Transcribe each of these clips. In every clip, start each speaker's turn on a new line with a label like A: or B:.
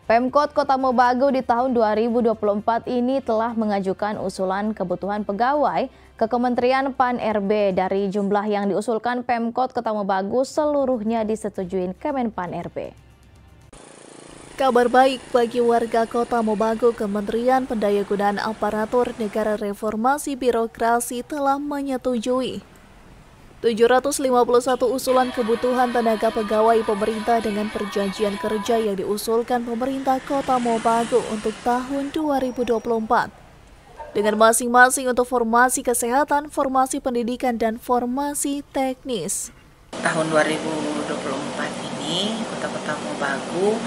A: Pemkot Kota Mobagu di tahun 2024 ini telah mengajukan usulan kebutuhan pegawai ke Kementerian Pan-RB. Dari jumlah yang diusulkan Pemkot Kota Mobagu seluruhnya disetujui Kemenpan-RB.
B: Kabar baik bagi warga Kota Mobagu, Kementerian Pendayagunaan Aparatur Negara Reformasi Birokrasi telah menyetujui 751 usulan kebutuhan tenaga pegawai pemerintah dengan perjanjian kerja yang diusulkan pemerintah Kota Mobagu untuk tahun 2024. Dengan masing-masing untuk formasi kesehatan, formasi pendidikan, dan formasi teknis.
C: Tahun 2024 ini Kota Mobagu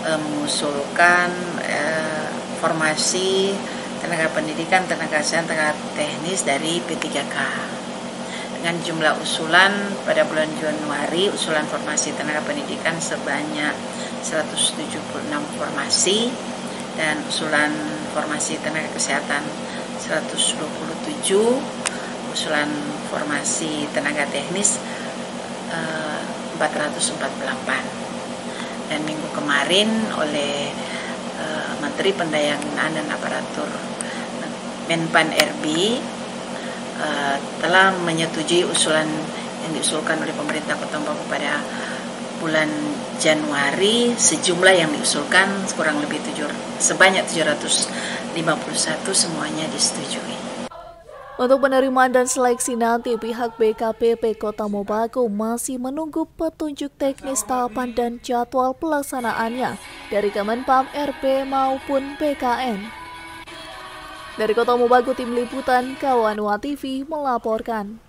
C: mengusulkan formasi tenaga pendidikan, tenaga kesehatan, tenaga teknis dari P3K. Dengan jumlah usulan pada bulan Januari, usulan formasi tenaga pendidikan sebanyak 176 formasi dan usulan formasi tenaga kesehatan 127, usulan formasi tenaga teknis 448. Dan minggu kemarin oleh Menteri Pendayagunaan dan Aparatur Menpan-RB telah menyetujui usulan yang diusulkan oleh pemerintah Kota Mobagu pada bulan Januari. Sejumlah yang diusulkan kurang lebih sebanyak 751 semuanya disetujui.
B: Untuk penerimaan dan seleksi nanti, pihak BKPP Kota Mobagu masih menunggu petunjuk teknis tahapan dan jadwal pelaksanaannya dari Kemenpan-RB maupun BKN. Dari Kota Mobagu, Tim Liputan Kawanwa TV melaporkan.